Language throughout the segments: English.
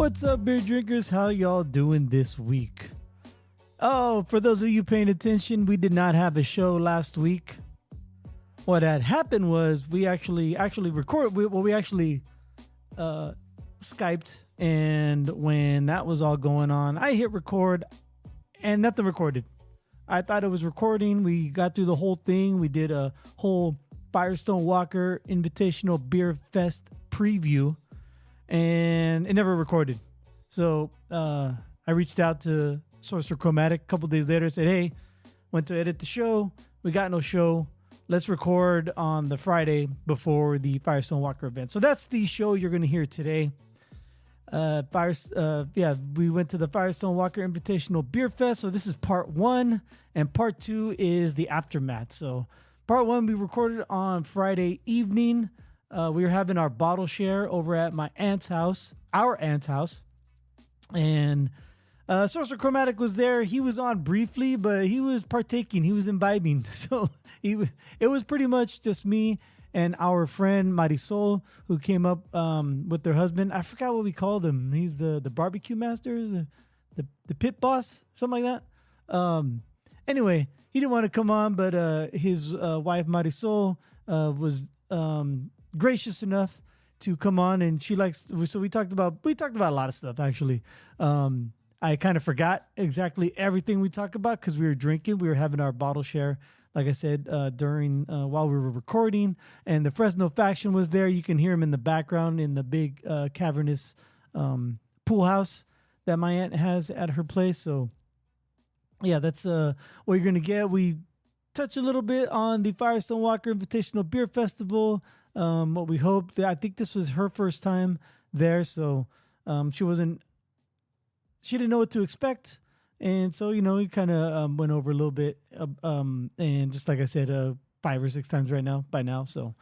What's up, beer drinkers? How y'all doing this week? Oh, for those of you paying attention, we did not have a show last week. What had happened was we actually recorded. We actually Skyped, and when that was all going on, I hit record, and nothing recorded. I thought it was recording. We got through the whole thing. We did a whole Firestone Walker Invitational Beer Fest preview, and it never recorded. So I reached out to Sorcerer Chromatic a couple days later, said, hey, went to edit the show. We got no show. Let's record on the Friday before the Firestone Walker event. So that's the show you're going to hear today. We went to the Firestone Walker Invitational Beer Fest. So this is part 1, and part 2 is the aftermath. So part 1 we recorded on Friday evening. We were having our bottle share over at my aunt's house, our aunt's house, and Sorcerer Chromatic was there. He was on briefly, but he was partaking. He was imbibing. So it was pretty much just me and our friend Marisol, who came up with their husband. I forgot what we called him. He's the barbecue master, the pit boss, something like that. Anyway, he didn't want to come on, but his wife Marisol was gracious enough to come on, and she likes. So we talked about a lot of stuff actually. I kind of forgot exactly everything we talked about because we were drinking. We were having our bottle share, like I said, during while we were recording. And the Fresno faction was there. You can hear him in the background in the big cavernous pool house that my aunt has at her place. So, yeah, that's what you're going to get. We touch a little bit on the Firestone Walker Invitational Beer Festival. What we hoped. I think this was her first time there, so she didn't know what to expect. And so, we kind of went over a little bit, and just like I said, 5 or 6 times by now. So,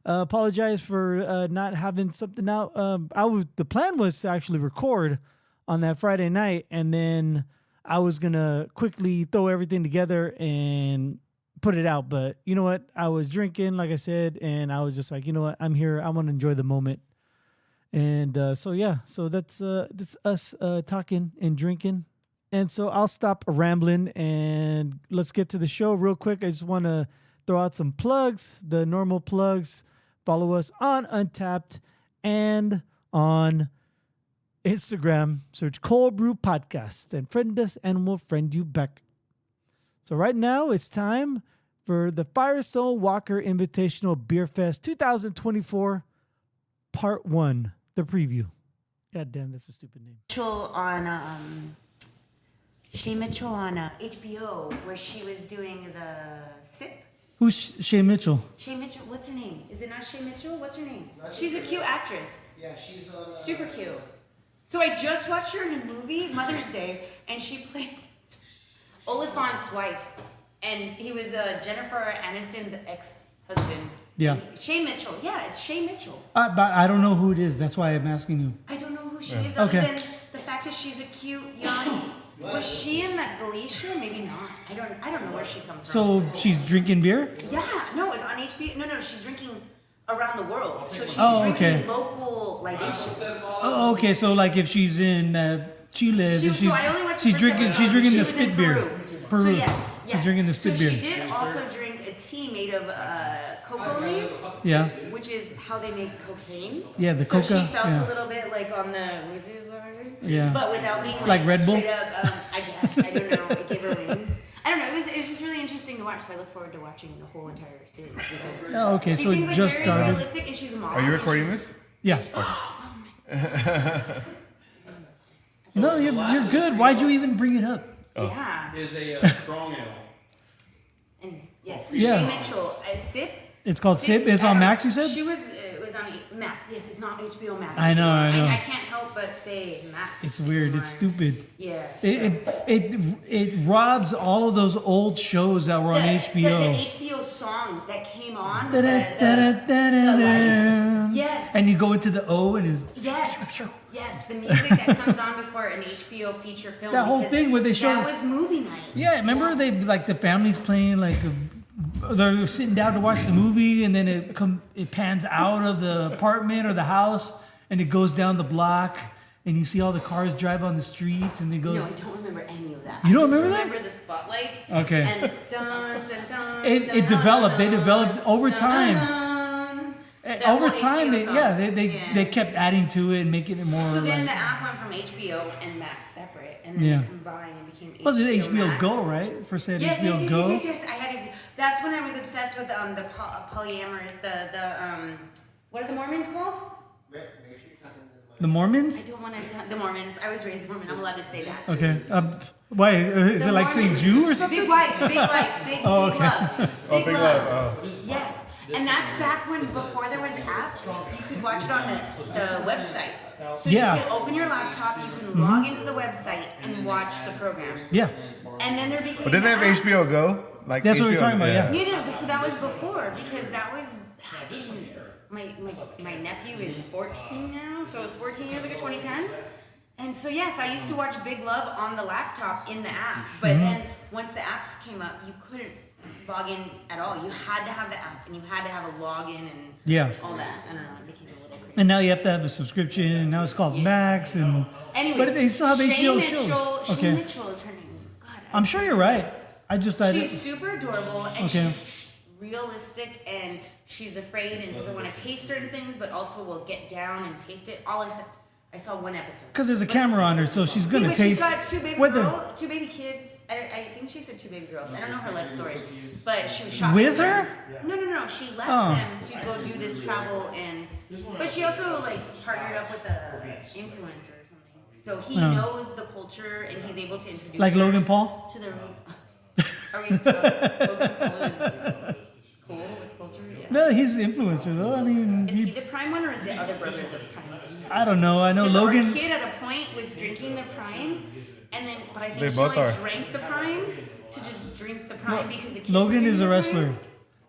apologize for not having something out. The plan was to actually record on that Friday night, and then I was gonna quickly throw everything together and put it out. But you know what? I was drinking, like I said, and I was just like, you know what? I'm here. I want to enjoy the moment. And so that's us talking and drinking. And so I'll stop rambling and let's get to the show real quick. I just want to throw out some plugs, the normal plugs. Follow us on Untapped and on Instagram. Search Cold Brew Podcast and friend us and we'll friend you back. So right now it's time for the Firestone Walker Invitational Beer Fest 2024 Part 1, the preview. God damn, that's a stupid name. Shay Mitchell on HBO, where she was doing the SIP. Who's Shay Mitchell? Shay Mitchell, what's her name? Is it not Shay Mitchell? What's her name? She's a cute actress. Yeah, she's on... Super cute. So I just watched her in a movie, Mother's Day, and she played Oliphant's wife. And he was Jennifer Aniston's ex-husband. Yeah. Shay Mitchell. Yeah, it's Shay Mitchell. But I don't know who it is. That's why I'm asking you. I don't know who she is other than the fact that she's a cute young... Was she in that Glacier? Maybe not. I don't know where she comes from. So she's drinking beer? Yeah. No, it's on HBO. No, she's drinking around the world. So she's drinking local libations. Oh, okay. So like if she's in Chile, she's drinking the spit beer. Peru. So yes. She's drinking the spit beer. She did also drink a tea made of cocoa leaves. Yeah. Which is how they make cocaine. Yeah, the coca. So she felt a little bit like on the yeah. But without being like Red Bull. Straight up, I guess I don't know. It gave her wings. I don't know. It was just really interesting to watch. So I look forward to watching the whole entire series. Oh, okay. She so seems it just very started. Realistic, and she's a model. Are you recording this? Yeah. Oh No, you're good. Why'd you even bring it up? Yeah. Is a strong ale. And yes, Yeah. Shay Mitchell, SIP. It's called SIP. It's on Max, you said? It was on Max. Yes, it's not HBO Max. I know. I can't help but say Max. It's weird. It's stupid. Yeah. It robs all of those old shows that were on HBO. The HBO song that came on. The lights. Yes. And you go into the O and is Yes, the music that comes on before an HBO feature film. That whole thing where they show that was movie night. Yeah, remember they like the families playing like they're sitting down to watch the movie, and then it pans out of the apartment or the house, and it goes down the block, and you see all the cars drive on the streets, and it goes. No, I don't remember any of that. You don't I just remember that? remember the spotlights. Okay. And dun dun dun. It developed. They developed over time. That Over whole time, HBO song. they kept adding to it and making it more. So then like, the app went from HBO and Max separate, and then Yeah. they combined and became HBO. was it HBO Max. Go, right? First they had Yes, HBO yes, Go. yes. I had it. That's when I was obsessed with the polyamorous, what are the Mormons called? The Mormons? I don't want to. The Mormons. I was raised Mormon. I'm allowed to say that. Okay. Why? Is The it like saying Mormons. Jew or something? Big life, big life, big, Oh, big okay. love. Big love. Oh. Yes. And that's back when, before there was apps, you could watch it on the website. So Yeah. you could open your laptop, you can log into the website and watch the program. Yeah. And then there became But didn't they have apps. HBO Go? Like That's what we're HBO, talking about, yeah. No, but so that was before, because that was, I didn't, my nephew is 14 now, so it was 14 years ago, 2010. And so yes, I used to watch Big Love on the laptop in the app, but then once the apps came up, you couldn't log in at all. You had to have the app, and you had to have a login and Yeah. all that. I don't know, it became a little crazy. And now you have to have a subscription, and now it's called Max, and Anyway, but they still have Shay HBO Mitchell, shows. Shay Okay. Mitchell is her name. God, I'm sure you're right. I just thought she's super adorable, and Okay. she's realistic, and she's afraid and doesn't want to taste certain things, but also will get down and taste it. I saw one episode. because there's a camera on her, so she's Yeah, gonna but taste. she's got two baby kids. I think she said two baby girls. I don't know her life story, but she was shopping With them. her? No. She left Oh. them to go do this travel, but she also like partnered up with a influencer or something. So he Oh. knows the culture, and he's able to introduce Like her Logan Paul? to the. Are we Logan Paul is cool with culture? Yeah. No, he's the influencer though. I mean, Is he the prime one, or is the other brother the prime one? I don't know. I know Because Logan. our kid at a point was drinking the prime, and then but I think They she both like are. drank the prime to just drink the prime because the kids Logan were is a drinking the wrestler. prime.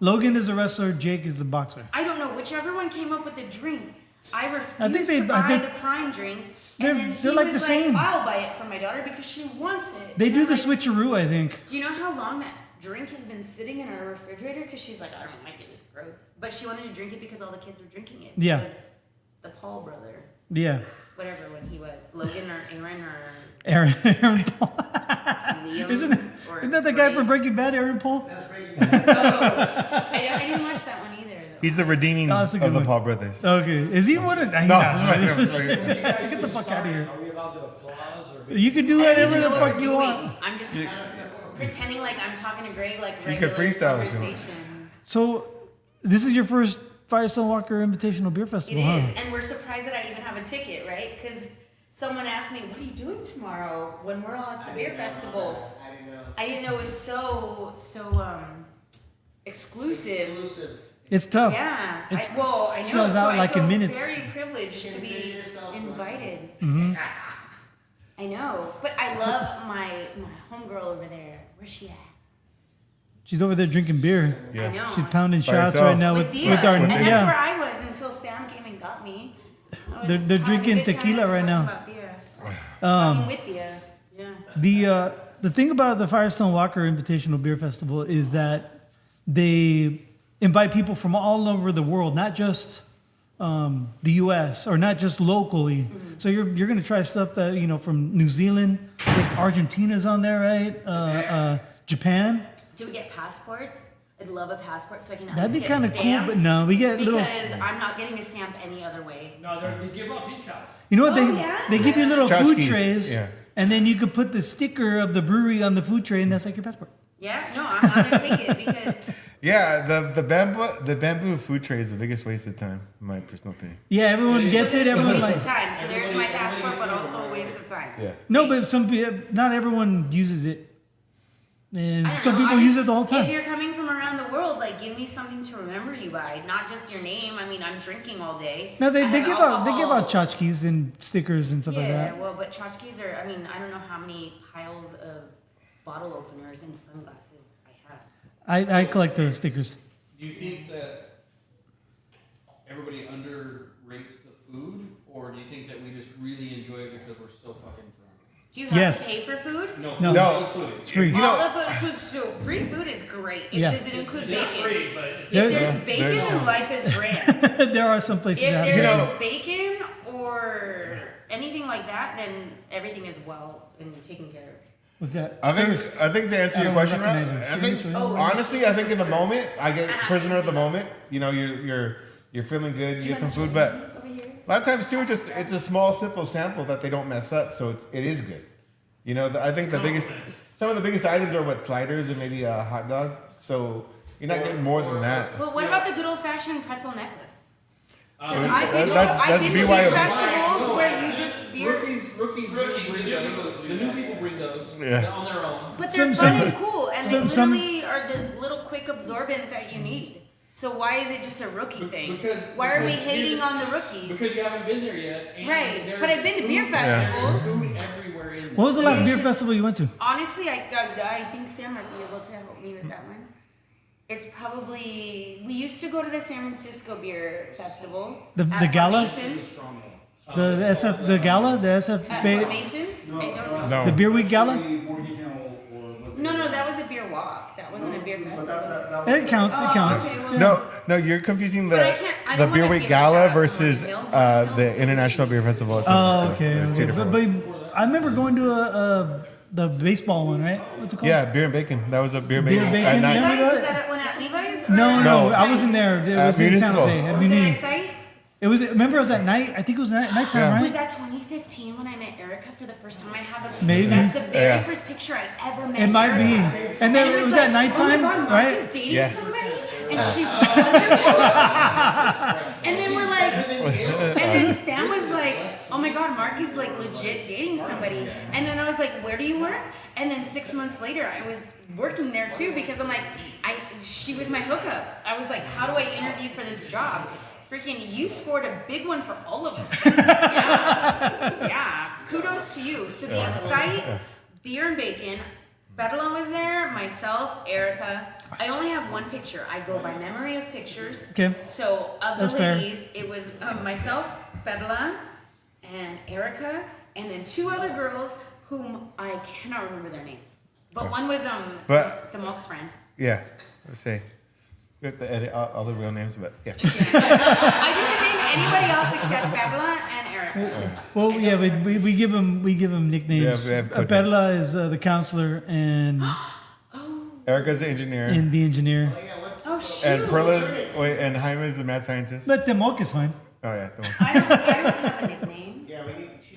Logan is a wrestler. Jake is the boxer. I don't know whichever one came up with the drink. I refused I think to I buy think the prime drink, they're- and then they're he like was the same. I'll buy it for my daughter because she wants it. They And do I'm the like, switcheroo, I think. Do you know how long that drink has been sitting in our refrigerator? Because she's like, I don't like it. It's gross. But she wanted to drink it because all the kids were drinking it. Yeah. Because the Paul brother, Yeah. whatever one he was, Logan or Aaron or Aaron Paul. Liam. Isn't that the guy from Breaking Bad, Aaron Paul? I didn't watch that one either, though. He's the redeeming Oh, of that's a good the one. Paul brothers. Okay. Is he one of? No, it's fine. Get the fuck out of here. Are we allowed to applause or? You can do I don't whatever even the know what fuck we're you doing. want. I'm just pretending like I'm talking to Greg like You regular can freestyle if you want. conversation. So, this is your first Firestone Walker Invitational Beer It Festival, is, huh? and we're surprised that I even have a ticket, right? Because someone asked me, "What are you doing tomorrow when we're all at the beer festival?" I didn't know it was so exclusive. It's tough. Yeah, It's- I know. sells So out I like feel in minutes. Very privileged to be invited. Mm-hmm. I know, but I love my homegirl over there. Where's she at? She's over there drinking beer. I know. She's pounding By shots herself. right now with with Dia. our And that's where yeah. I was until Sam came and got me. I was They're having a drinking good time tequila right talking now. about beer. Talking with Dia. Yeah. The thing about the Firestone Walker Invitational Beer Festival is that they invite people from all over the world, not just the U.S. or not just locally. So you're going to try stuff that from New Zealand. I think Argentina's on there, right? Japan. Do we get passports? I'd love a passport so I can at That'd be least get kind of cool, stamps, but no, we get because little. I'm not getting a stamp any other way. No, they give out decals. You know what Oh, they yeah? they give you little food Tchotchkes, trays, yeah. and then you could put the sticker of the brewery on the food tray, and that's like your passport. Yeah, no, I'm gonna take it because Yeah, the bamboo food tray is the biggest waste of time, in my personal opinion. Yeah, everyone gets it. it's a Everyone waste of likes. time. So there's my passport, but also a waste of time. Yeah. No, but not everyone uses it, and I don't some know, people I use just- it the whole If time. you're coming from around the world, like give me something to remember you by, not just your name. I mean, I'm drinking all day. No, they I give have out alcohol. tchotchkes and stickers and stuff like Yeah, that. well, but tchotchkes are. I mean, I don't know how many piles of bottle openers and sunglasses I have. I collect those stickers. Do you think that everybody underrates the food, or do you think that we just really enjoy it because we're so fucking drunk? Do you have Yes. to pay for food? No, No. food's No. included. It's free. You know- All the food, so free food is great. Yeah. Does it include It's not bacon? free, but it's If There- there's bacon, there's- then life is grand. There are some places If that there have is bacon or anything like that, then everything is well and taken care of. Was that? I think to answer your question, right, I think honestly, I think in the moment, I get prisoner of the moment. You know, you're feeling good, you get some food, but a lot of times too, it's a small, simple sample that they don't mess up, so it is good. You know, I think some of the biggest items are what sliders and maybe a hot dog. So you're not getting more than that. Well, what about the good old fashioned pretzel necklace? That's I've been to BYOB. beer festivals where you just beer. Rookies bring those. The new people bring those on their own. But they're fun and cool, and they literally are the little quick absorbent that you need. So why is it just a rookie thing? Why are we hating on the rookies? Because you haven't been there yet. And right, but I've been to beer festivals. Food everywhere in there. What was the last beer festival you went to? Honestly, I think Sam might be able to help me with that one. It's probably, we used to go to the San Francisco Beer Festival. The gala? Mason. The SF, the gala? The SF At Bay? Fort Mason? I don't know. No. The Beer Week gala? No, that was a beer walk. That wasn't a beer festival. It counts, it counts. Okay, well, No, you're confusing But I the don't Beer wanna Week give Gala shout-outs to versus Mark Hill. the International Beer Festival at San Oh, Francisco. okay. There's two different ones. But I remember going to the baseball one, right? What's it called? Yeah, beer and bacon. That was a beer Beer bacon bacon, at yeah. night. Levi's, was that one at Levi's? No, No. I wasn't there. It was in San Municipal. Jose. At Was it Muni. Excite? It was. Remember, it was at night. I think it was nighttime, Yeah. Was right? that 2015 when I met Erica for the first time? I have a Maybe. That's the very Yeah. first picture I ever met. It might be. Erica. And then it was like, at nighttime, oh my God, Mark right? is dating Yeah. somebody, and she's wonderful. And then we're like, and then Sam was like, oh my God, Mark is like legit dating somebody. And then I was like, where do you work? And then 6 months later, I was working there too because I'm like, she was my hookup. I was like, how do I interview for this job? Freaking, you scored a big one for all of us. Yeah. Kudos to you. So the Excite, Beer and Bacon, Bedlam was there, myself, Erica. I only have one picture. I go by memory of pictures. Okay. So of That's the fair. ladies, it was myself, Bedlam, and Erica, and then two other girls whom I cannot remember their names. But one was But- the Mox friend. Yeah, let's say. We have to edit all the real names, but yeah. I didn't name anybody else except Bedlam and Erica. Well, yeah, we give them nicknames. Yeah, we have code Perla is the counselor and Erica's the engineer. the engineer. Oh shoot! And Perla's, and Jaime is the mad scientist. But the mock is fine. Oh, yeah. The one. I don't have a nickname.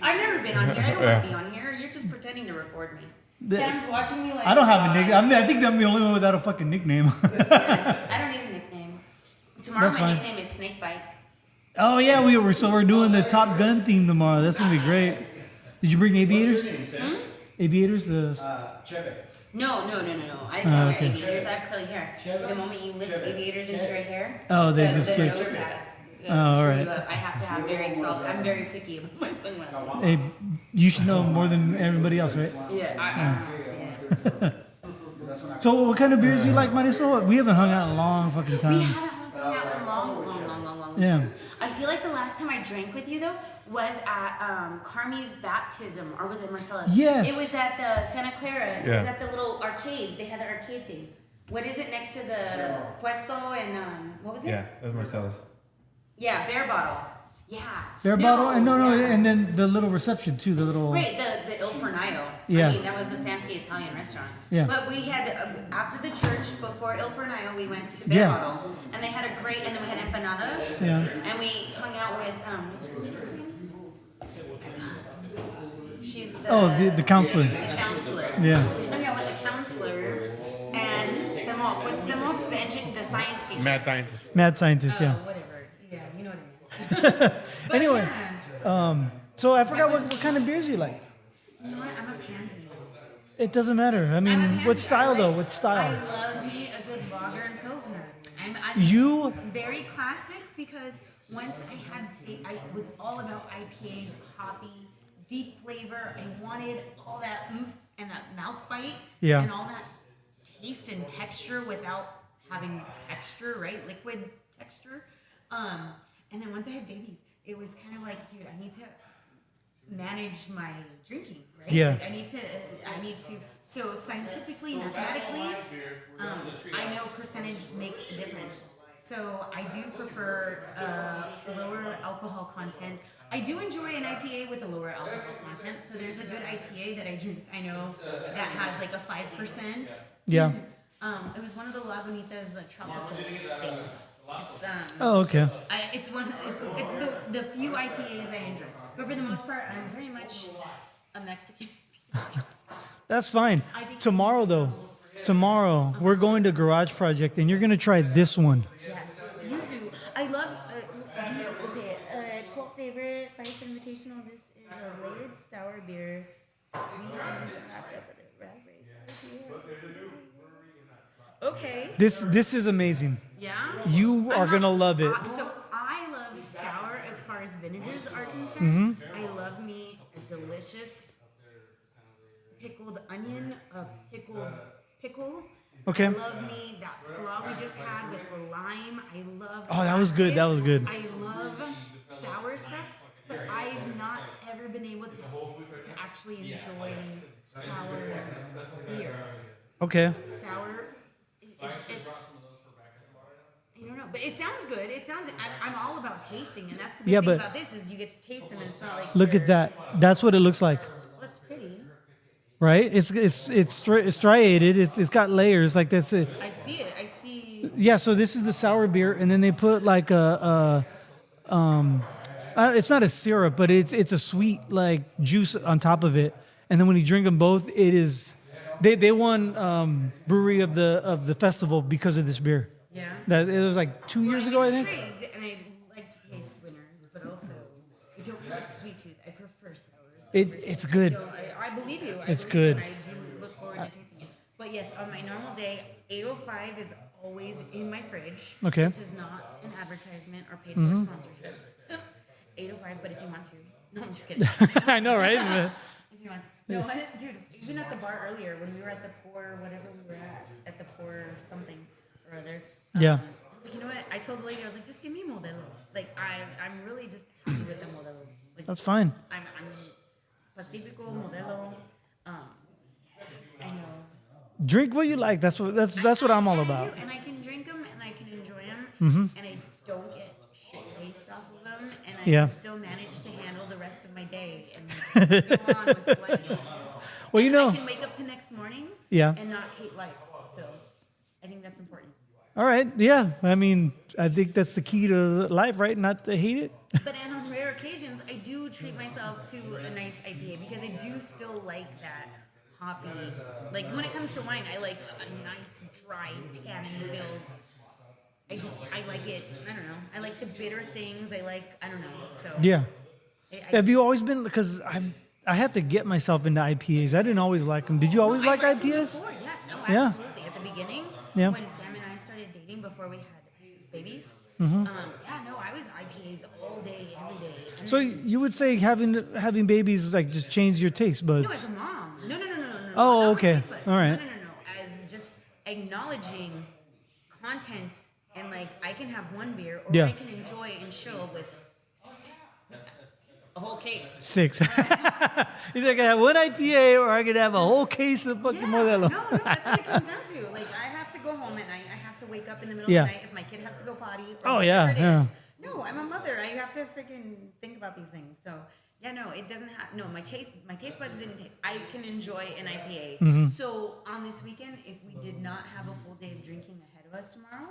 I've never been on here. I don't want to be on here. You're just pretending to record me. Sam's watching me like. I don't have a nickname. I think I'm the only one without a fucking nickname. I don't need a nickname. Tomorrow That's my fine. nickname is Snakebite. Oh yeah, we're doing the Top Gun theme tomorrow. That's gonna be great. Did you bring aviators? Aviators, No. I can't okay. wear aviators. I have curly hair. The moment you lift aviators into your hair, Oh, they the just get. nose pads. Oh, all right. I have to have very soft. I'm very picky about my sunglasses. Hey, you should know more than everybody else, right? Yeah. So, what kind of beers do you like, Marisol? We haven't hung out in a long fucking We time. haven't hung out in long. Yeah. I feel like the last time I drank with you though was at Carmi's baptism, or was it Marcella's? Yes. It was at the Santa Clara. It Yeah. was at the little arcade. They had the arcade thing. What is it next to the Puesto and what was it? Yeah, that's Marcellus. Yeah, Bear Bottle. Yeah. Beer bottle? And no, yeah. and then the little reception too, the little. Right, the Il Fornaio. Yeah. I mean, that was a fancy Italian restaurant. Yeah. But we had, after the church, before Il Fornaio, we went to Bear Yeah. Bottle. And they had a great, and then we had empanadas. Yeah. And we hung out with, what's her name? She's the... Oh, the counselor. The counselor. Yeah. We hung out with the counselor and the mock. What's the mock? The science teacher. Mad scientist. Mad scientist, yeah. Whatever. Yeah, you know what I mean. But Anyway. yeah. So I forgot what kind of beers you like. You know what? I'm a pansy. It doesn't matter. I I'm a mean, pansy. what style I though? like- What style? I love me a good lager and pilsner. I'm You- very classic because once I was all about IPAs, hoppy, deep flavor. I wanted all that oomph and that mouth bite Yeah. and all that taste and texture without having texture, right? Liquid texture. And then once I had babies, it was kind of like, dude, I need to manage my drinking, right? Yeah. Like I need to. So scientifically, mathematically, I know percentage makes a difference. So I do prefer lower alcohol content. I do enjoy an IPA with a lower alcohol content. So there's a good IPA that I drink. I know that has like a 5%. Yeah. It was one of the Lagunitas tropical things. Oh, okay. It's the few IPAs I enjoy, but for the most part, I'm very much a Mexican. That's fine. Tomorrow, though, we're going to Garage Project, and you're going to try this one. Yes, yuzu. I love. Cult favorite Firestone Invitational. This is a layered sour beer, sweet and wrapped up with a raspberry sour. Okay. This is amazing. Yeah. You are gonna love it. So I love sour as far as vinegars are concerned. I love me a delicious pickled onion, a pickled pickle. Okay. I love me that slaw we just had with the lime. I love. Oh, that was good. That was good. I love sour stuff, but I've not ever been able to actually enjoy sour beer. Okay. Sour. I don't know, but it sounds good. It sounds. I'm all about tasting, and that's the big thing about this is you get to taste them, and it's not like. Look at that. That's what it looks like. That's pretty. Right? It's striated. It's got layers like this. I see it. I see. Yeah. So this is the sour beer, and then they put like it's not a syrup, but it's a sweet like juice on top of it, and then when you drink them both, it is. They won brewery of the festival because of this beer. Yeah. That it was like 2 years ago, I think. And I like to taste winners, but also I don't have a sweet tooth. I prefer sours. It's good. I believe you. It's good. And I do look forward to tasting it. But yes, on my normal day, 805 is always in my fridge. Okay. This is not an advertisement or paid for sponsorship. 805, but if you want to. No, I'm just kidding. I know, right? If you want to. No, dude, even at the bar earlier when we were at the pour, whatever we were at the pour something or other. Yeah. I was like, you know what? I told the lady, I was like, just give me Modelo. Like, I'm really just happy with the Modelo. Like, That's fine. I'm Pacifico, Modelo. I know. Drink what you like. That's what I'm all about. And I can drink them and I can enjoy them. And I don't get shit faced off of them. And I can still manage to handle the rest of my day and go on with life. Well, you know. I can wake up the next morning and not hate life. So I think that's important. All right. Yeah. I mean, I think that's the key to life, right? Not to hate it. But on rare occasions, I do treat myself to a nice IPA because I do still like that hoppy. Like when it comes to wine, I like a nice, dry, tannin-filled. I like it. I don't know. I like the bitter things. I don't know. So yeah. Have you always been? Because I had to get myself into IPAs. I didn't always like them. Did you always like IPAs? Before, yes. Oh, absolutely. At the beginning, when Sam and I started dating before we had babies. I was IPAs all day, every day. And so you would say having babies like just changed your taste buds? No, as a mom. No. Oh, okay. All right. No. As just acknowledging content and like I can have one beer or I can enjoy and chill with a whole case. 6. Either I can have one IPA or I can have a whole case of fucking Modelo. No, that's what it comes down to. Like I have to go home at night. I have to wake up in the middle of the night if my kid has to go potty. Or whatever it is. No, I'm a mother. I have to freaking think about these things. So yeah, no, it doesn't have. No, my taste buds didn't. I can enjoy an IPA. So on this weekend, if we did not have a full day of drinking ahead of us tomorrow,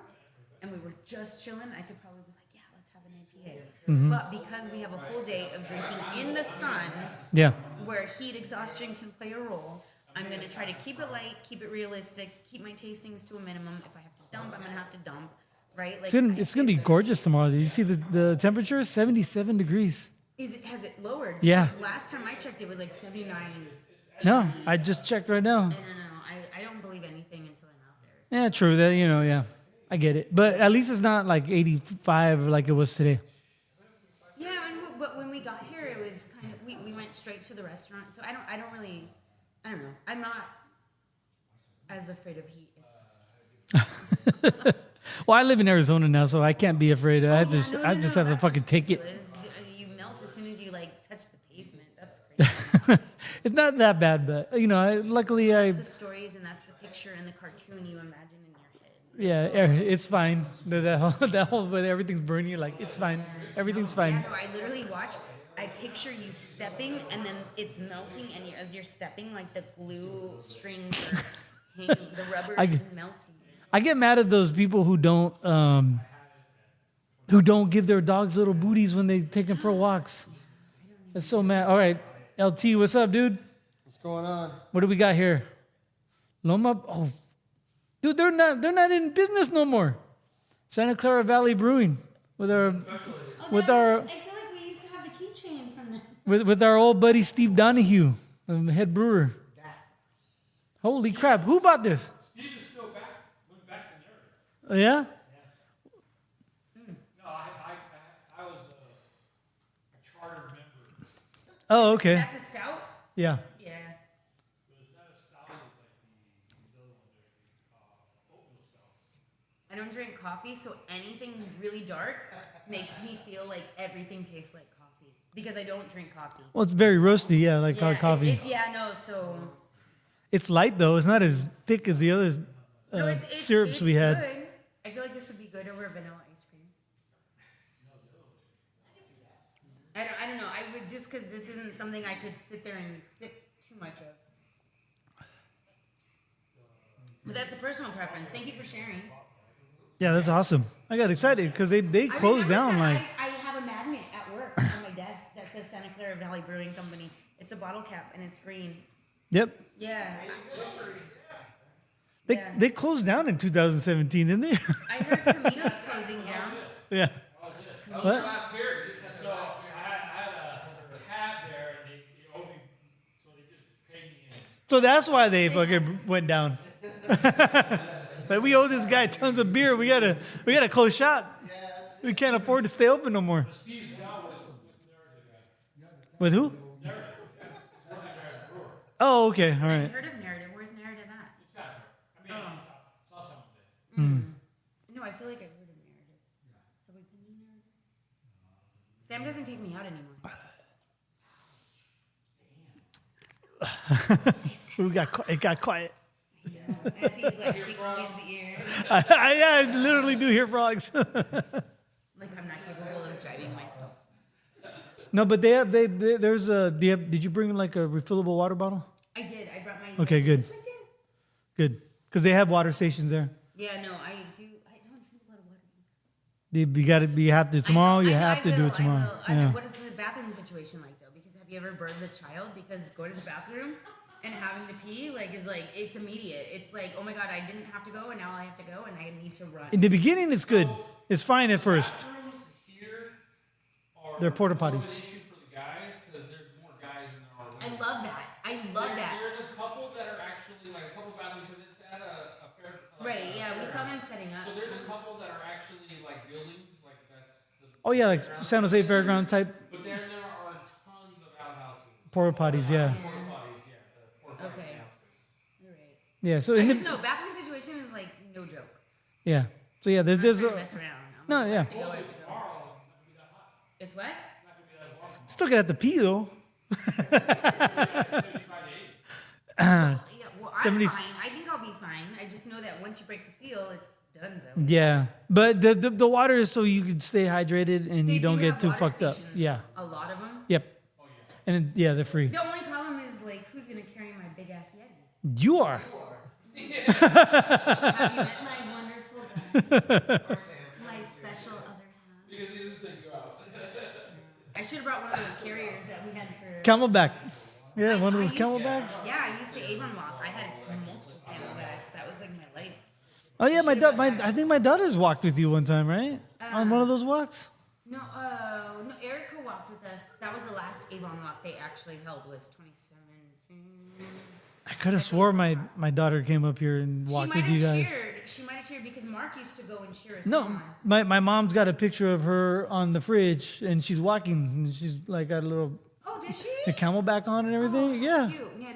and we were just chilling, I could probably be like, yeah, let's have an IPA. But because we have a full day of drinking in the sun, where heat exhaustion can play a role, I'm gonna try to keep it light, keep it realistic, keep my tastings to a minimum. If I have to dump, I'm gonna have to dump. Right? Like, it's gonna be gorgeous tomorrow. Did you see the temperature? 77 degrees. Has it lowered? Yeah. Because last time I checked, it was like 79. No, I just checked right now. No. I don't believe anything until I'm out there. Yeah, true. That yeah, I get it. But at least it's not like 85 like it was today. Yeah, but when we got here, it was kind of we went straight to the restaurant. So I don't know. I'm not as afraid of heat. Well, I live in Arizona now, so I can't be afraid. I just have to fucking take it. You melt as soon as you like touch the pavement. That's crazy. It's not that bad, but luckily that's the stories and that's the picture and the cartoon you imagine in your head. Yeah, it's fine. That whole when everything's burning, you're like, it's fine. Everything's fine. Yeah, no, I literally watch. I picture you stepping and then it's melting, and as you're stepping, like the glue strings are hanging, the rubber is melting. I get mad at those people who don't give their dogs little booties when they take them for walks. That's so mad. All right, LT, what's up, dude? What's going on? What do we got here? Loma. Oh, dude, they're not in business no more. Santa Clara Valley Brewing with our. I feel like we used to have the keychain from them. With our old buddy Steve Donahue, head brewer. Holy crap! Who bought this? Steve is still went back to Narrative. Oh, yeah. No, I was a charter member. Oh, okay. That's a stout? Yeah. Yeah. It's not a stout like these other ones are, oatmeal stouts. I don't drink coffee, so anything really dark makes me feel like everything tastes like coffee. Because I don't drink coffee. Well, it's very roasty, yeah, like hard coffee. So... It's light though. It's not as thick as the other syrups we had. Good. I feel like this would be good over vanilla ice cream. I don't know. I would just because this isn't something I could sit there and sip too much of. But that's a personal preference. Thank you for sharing. Yeah, that's awesome. I got excited because they closed down like. I have a magnet at work on my desk that says Santa Clara Valley Brewing Company. It's a bottle cap and it's green. Yep. Yeah. They closed down in 2017, didn't they? I heard Camino's closing down. Yeah. That was What? the last beer. So I had a tab there, and they owed me, so they just paid me in. So that's why they fucking went down. Like we owe this guy tons of beer. We gotta close shop. We can't afford to stay open no more. Steve's now was With who? Oh, okay. All I've right. heard of Narrative. Where's Narrative at? it's not there. I mean, I saw someone there. No, I feel like I've heard of Narrative. Have we been to Narrative? Sam doesn't take me out anymore. It got quiet. As he's like tickling his ear. I literally do hear frogs. Like I'm not capable of driving myself. No, but there's a. Did you bring like a refillable water bottle? I did. I brought my. Okay, good. Good, because they have water stations there. Yeah, no, I do. I don't drink a lot of water. You have to tomorrow. I know, You have to do it tomorrow. I know. Yeah. What is the bathroom situation like though? Because have you ever burned a child because going to the bathroom and having to pee it's immediate. It's like, oh my god, I didn't have to go and now I have to go and I need to run. In the beginning, it's good. It's fine at first. Bathrooms here are They're porta more of potties. an issue for the guys because there's more guys than there are I women. love that. I love that. There's a couple that are actually like a couple bathrooms because it's at a fair. Right? Yeah, we saw them setting up. So there's a couple that are actually like buildings, like that's. Oh yeah, like San Jose Fairground type But then there are tons of outhouses. porta potties. Yeah. Porta potties, yeah. The porta potties Okay. downstairs. You're right. Yeah. So I in just the know bathroom situation is like no joke. yeah. So yeah, there's I'm not a. trying to mess around. No, I'm yeah. like, I have to go. It's what? Still gonna have to pee though. Yeah, well, I'm 70 fine. I think I'll be fine. I just know that once you break the seal, it's done. Yeah, but the water is so you can stay hydrated and They you don't do get have too water fucked up. stations. Yeah. A lot of them. Yep. And yeah, they're free. The only problem is like, who's gonna carry my big ass Yeti? You are. Have you met my wonderful guy? My special other half. Because he doesn't take you out. I should have brought one of those carriers that we had for. Camelback. Yeah, one of I those used to- camelbacks. Yeah, I used to Avon walk. I had multiple camelbacks. That was like my life. Oh yeah, I think my daughters walked with you one time, right? On one of those walks. No, no. Erica walked with us. That was the last Avon walk they actually held. Was 2017. I could have swore my daughter came up here and walked with you guys. She might have cheered because Mark used to go and cheer us No, on. my mom's got a picture of her on the fridge and she's walking and she's like got a little Oh, did she? a camelback on and everything. Oh, Yeah. Cute. Yeah, I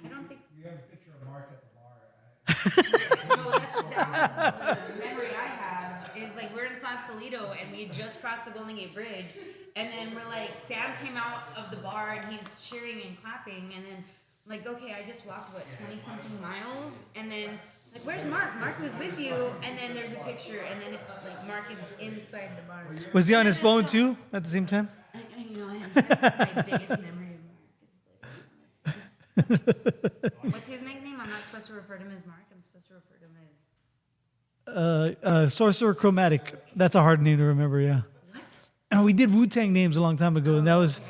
don't think. You have a picture of Mark at the bar. No, that's the memory I have is like we're in Sausalito and we had just crossed the Golden Gate Bridge, and then we're like Sam came out of the bar and he's cheering and clapping, and then like okay, I just walked 20 something miles, and then like where's Mark? Mark was with you, and then there's a picture, and then like Mark is inside the bar. Was he on his phone too at the same time? You know, that's my biggest memory of Mark. Is like, what's his nickname? I'm not supposed to refer to him as Mark. I'm supposed to refer to him as. Sorcerer Chromatic. That's a hard name to remember. Yeah. What? And we did Wu-Tang names a long time ago, and that was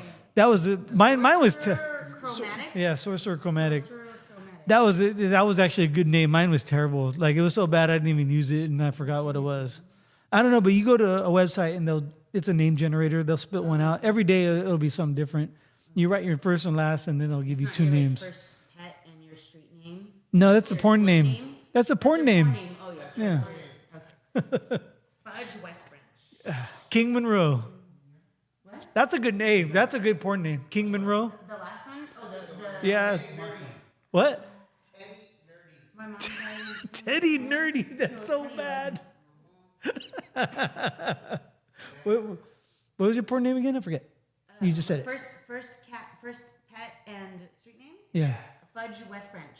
mine. Mine was Chromatic. yeah, Sorcerer Chromatic. Sorcerer Chromatic. That was actually a good name. Mine was terrible. Like it was so bad I didn't even use it, and I forgot what it was. I don't know, but you go to a website and it's a name generator. They'll spit one out every day. It'll be something different. You write your first and last, and then they'll give you two names. Like, first pet and your street name. No, that's a Your porn slip name. That's a porn name. Oh yes. Yeah. Okay. Fudge West Branch. King Monroe. What? That's a good name. That's a good porn name. King Monroe. The last one? Oh, the Yeah. What? my mom's name. Teddy Nerdy. That's so bad. what was your porn name again? I forget. You just said it. First pet and street name? Yeah. Fudge West Branch.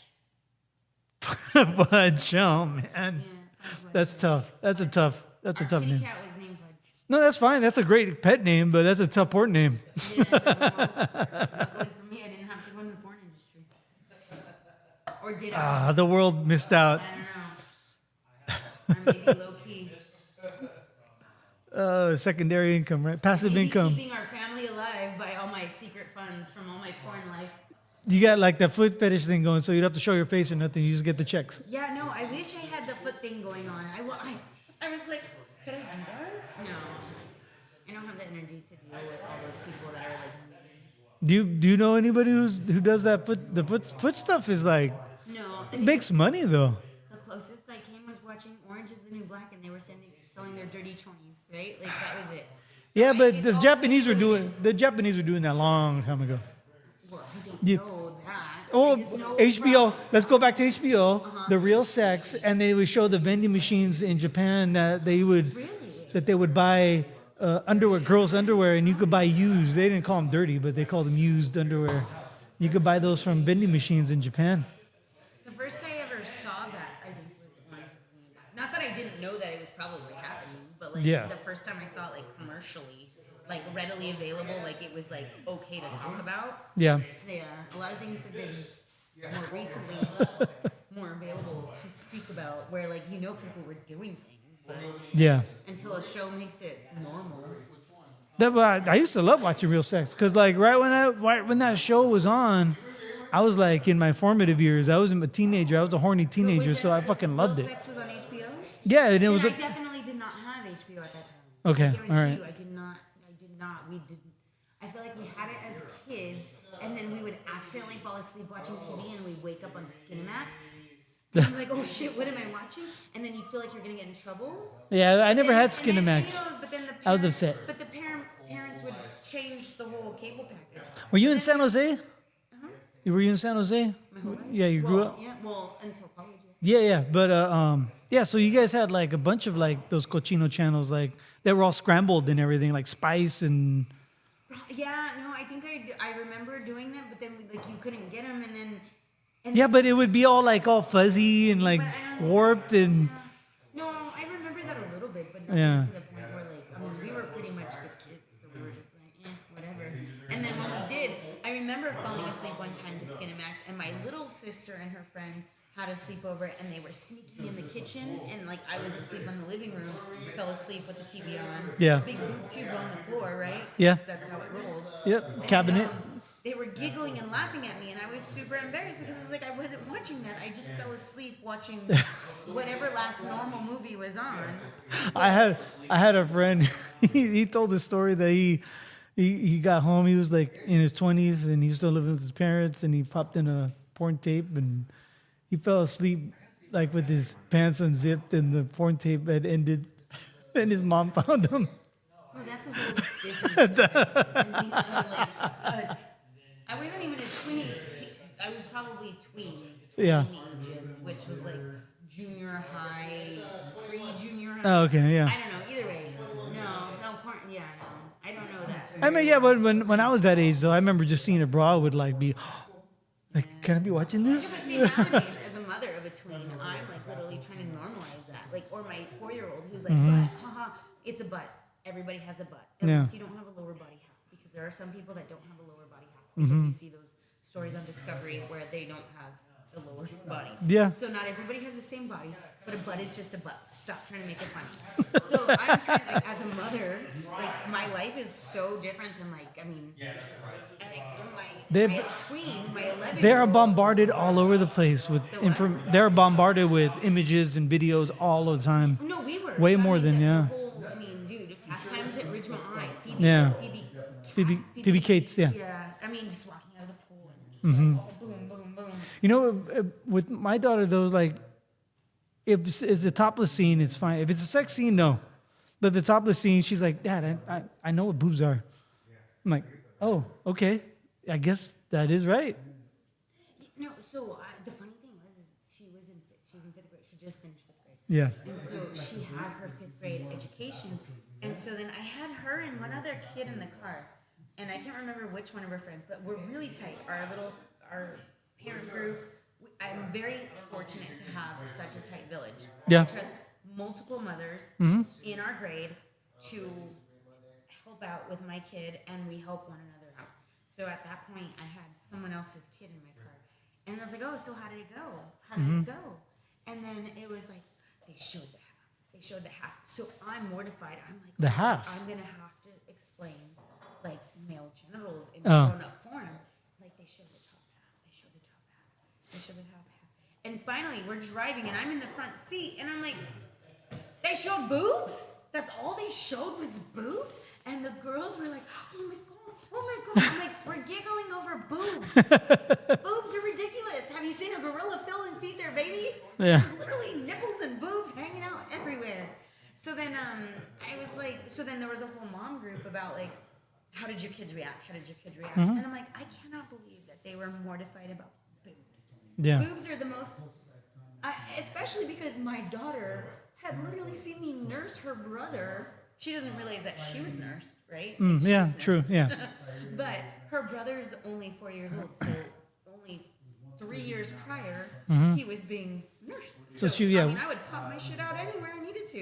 Fudge. Oh man. Yeah, Fudge West That's Branch. tough. That's a tough Our kitty name. cat was named Fudge. No, that's fine. That's a great pet name, but that's a tough porn name. Yeah, luckily for me, I didn't have to go in the porn industry. Or did I? The world missed out. I don't know. Or maybe low key. Secondary income, right? Passive Maybe income. keeping our family alive by all my secret funds from all my porn life. You got like that foot fetish thing going, so you don't have to show your face or nothing. You just get the checks. Yeah, no, I wish I had the foot thing going on. I was like, could I do that? No. I don't have the energy to deal with all those people that are like, Do you know anybody who does that foot stuff is like no. it makes money though. The closest I came was watching Orange is the New Black, and they were selling their dirty 20s, right? Like that was it. So Yeah, but it's the all Japanese were manipulated. doing that a long time ago. Well, I don't You- know that. Oh, I just know HBO. from- Let's go back to HBO. The Real Sex, and they would show the vending machines in Japan that they would buy underwear, girls' underwear, and you could buy used. They didn't call them dirty, but they called them used underwear. You could buy those from vending machines in Japan. The first I ever saw that, I think, was Orange is the New Black. Not that I didn't know that it was probably happening, but like Yeah. the first time I saw it like commercially, like readily available, like it was like okay to talk about. Yeah. Yeah, a lot of things have been more recently more available to speak about, where like people were doing things, but Yeah. until a show makes it normal. I used to love watching Real Sex because, like, right when that show was on, I was like in my formative years. I was a teenager. I was a horny teenager, so I fucking loved it. Sex was on HBO. Yeah, and it was. I definitely did not have HBO at that time. Okay, I guarantee all right. you, I did not. We didn't. I feel like we had it as kids, and then we would accidentally fall asleep watching TV, and we'd wake up on Skinemax. And I'm like, oh shit, what am I watching? And then you feel like you're gonna get in trouble. Yeah, I never had And then, Skinemax. but then the I was parents- upset. But the parents would change the whole cable package. Were you in San Jose? Uh-huh. Were you in San Jose? My whole life. Yeah, you grew Well, up. Yeah, well, until college. Yeah, but yeah. So you guys had like a bunch of like those cochino channels, like they were all scrambled and everything, like Spice and. Yeah, no, I think I remember doing that, but then like you couldn't get them, and then. Yeah, but it would be all fuzzy and like But I don't- warped and. No, I remember that a little bit, but not Yeah. to the point where we were pretty much the kids, so we were just like, whatever. And then when we did, I remember falling asleep one time to Skinemax, and my little sister and her friend had a sleepover, and they were sneaking in the kitchen, and like I was asleep in the living room, fell asleep with the TV on. Yeah. Big boob tube on the floor, right? Yeah. That's how it rolled. Yep, cabinet. And, they were giggling and laughing at me, and I was super embarrassed because it was like I wasn't watching that. I just fell asleep watching whatever last normal movie was on. I had a friend. He told the story that he got home. He was like in his 20s and he was still living with his parents. And he popped in a porn tape and he fell asleep like with his pants unzipped and the porn tape had ended. And his mom found him. Well, that's a whole different story. I wasn't even a tween. I was probably tween Yeah. ages, which was like junior high, pre-junior high. Oh, okay, yeah. I don't know. Either way, no porn. Yeah, no, I don't know that. I mean, yeah, but when I was that age, though, I remember just seeing a bra would like be like, can I be watching this? But see, nowadays, as a mother of a tween, I'm like literally trying to normalize that. Like, or my 4-year-old who's like, butt, haha, it's a butt. Everybody has a butt. Unless you don't have a lower body half because there are some people that don't have a lower body half. Because you see those stories on Discovery where they don't have a lower body. Yeah. So not everybody has the same body, but a butt is just a butt. Stop trying to make it funny. So I'm trying, like, as a mother, like, my life is so different than, like, I mean, my tween, my 11. They are bombarded all over the place with they're bombarded with images and videos all the time. No, we were. Way more than, yeah. I mean, dude, Fast Times at Ridgemont High. Yeah. Phoebe Cates, yeah. Yeah, I mean, just walking out of the pool and just boom, boom, boom. You know, with my daughter though, like, if it's a topless scene, it's fine. If it's a sex scene, no. But if it's a topless scene, she's like, Dad, I know what boobs are. I'm like, oh, okay. I guess that is right. No, so the funny thing was, she's in 5th grade. She just finished 5th grade. Yeah. And so she had her 5th grade education. And so then I had her and one other kid in the car. And I can't remember which one of her friends, but we're really tight. Our parent group, I'm very fortunate to have such a tight village. Yeah. I trust multiple mothers in our grade to help out with my kid, and we help one another out. So at that point, I had someone else's kid in my car. And I was like, oh, so how did it go? How did it go? And then it was like, they showed the half. They showed the half. So I'm mortified. I'm like, The half? I'm going to have to explain, like, male genitals in grown-up porn. Like, they showed the top half. They showed the top half. They showed the top half. And finally, we're driving, and I'm in the front seat, and I'm like, they showed boobs? That's all they showed was boobs? And the girls were like, oh my God. Oh my God, I'm like, we're giggling over boobs. Boobs are ridiculous. Have you seen a gorilla fill and feed their baby? Yeah. There's literally nipples and boobs hanging out everywhere. So then I was like, so then there was a whole mom group about, like, how did your kids react? How did your kids react? And I'm like, I cannot believe that they were mortified about boobs. Yeah. Boobs are the most, especially because my daughter had literally seen me nurse her brother. She doesn't realize that she was nursed, right? Like, she Yeah, was nursed. true. Yeah. But her brother's only 4 years old, so only 3 years prior, he was being nursed. So she, yeah. I mean, I would pop my shit out anywhere I needed to.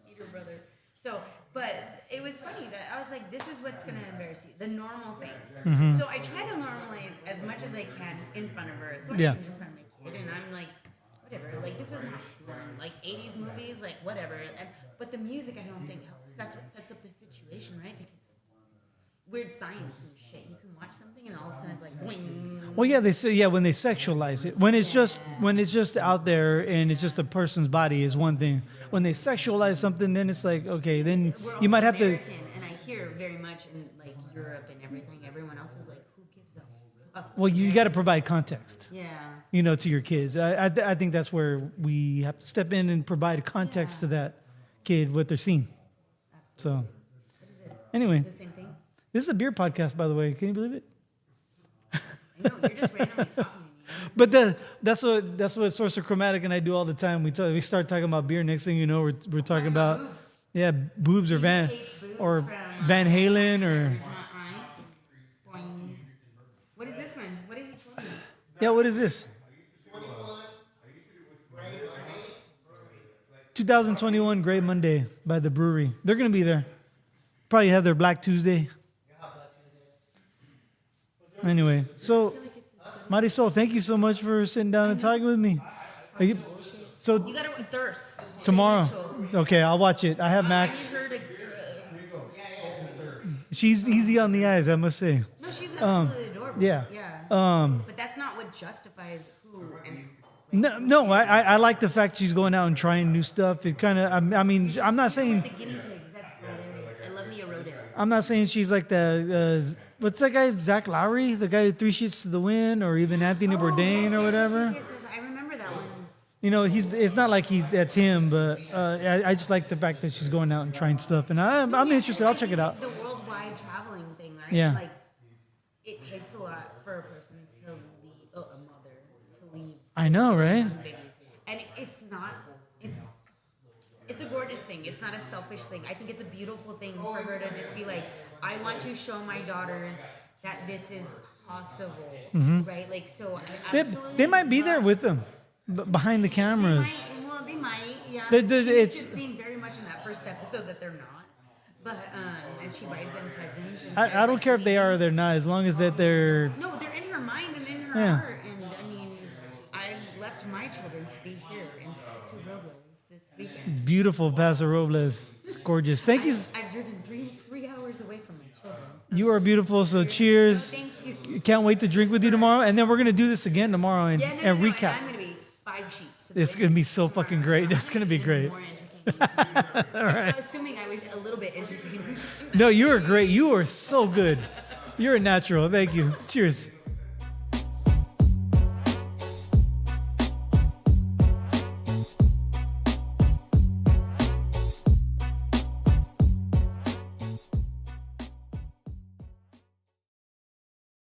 Eat her brother. So, but it was funny that I was like, this is what's going to embarrass you. The normal things. So I try to normalize as much as I can in front of her. So I Yeah. change in front of my kid, and I'm like, whatever. Like, this is not porn. Like, 80s movies, like, whatever. But the music, I don't think helps. That's what sets up the situation, right? Because weird science and shit. You can watch something, and all of a sudden it's like, boing. Well, yeah, they say when they sexualize it. When it's just out there and it's just a person's body is one thing. When they sexualize something, then it's like, okay, then We're you might also have American, and I hear very much in, like, Europe and everything. Everyone else is like, who gives a fuck? Well, you got to provide context. Yeah. To your kids. I think that's where we have to step in and provide context to that kid, what they're seeing. Absolutely. So, anyway, The same thing. this is a beer podcast, by the way. Can you believe it? I know, you're just randomly talking to me. But that's what Sorcerer Chromatic and I do all the time. We start talking about beer. Next thing you know, we're talking about boobs or Van Halen or What is this one? What did he tell me? yeah. What is this? 2021 Grey Monday by the brewery. They're gonna be there. Probably have their Black Tuesday. Anyway, so Marisol, thank you so much for sitting down and talking with me. So You gotta thirst. tomorrow, Mitchell. okay, I'll watch it. I have Max. I heard She's easy on the eyes, I must say. no, she's absolutely adorable. yeah. Yeah. But that's not what justifies who and. No, I like the fact she's going out and trying new stuff. It kind of, I mean, I'm not saying, The guinea pigs, that's hilarious. I love the eroded. I'm not saying she's like the, what's that guy, Zach Lowry, the guy who Three Sheets to the Wind, or even Anthony Bourdain or whatever. Yes, I remember that one. It's not like that's him, but I just like the fact that she's going out and trying stuff, and I'm interested. I'll check it out. The worldwide traveling thing, right? Yeah. Like, it takes a lot for a person to leave, a mother to leave. I know, right? young babies. And it's a gorgeous thing. It's not a selfish thing. I think it's a beautiful thing for her to just be like, I want to show my daughters that this is possible, right? Like, so I absolutely They might be there love- with them, behind the cameras. They might, yeah. They- She makes it's- it seem very much in that first episode that they're not. But as she buys them presents. And I don't care if they are or they're not, as long as that they're. No, they're in her mind and in her Yeah. heart. And I mean, I left my children to be here in Paso Robles this weekend. Beautiful Paso Robles. It's gorgeous. Thank you. I've driven three hours away from my children. You are beautiful. So cheers. Thank you. Can't wait to drink with you tomorrow. And then we're going to do this again tomorrow and, Yeah, no, and no, no, recap. And I'm gonna be 5 sheets. To the It's going to be so tomorrow. fucking great. That's going to be Even great. More entertaining. All right. Assuming I was a little bit entertaining. No, you are great. You are so good. You're a natural. Thank you. Cheers.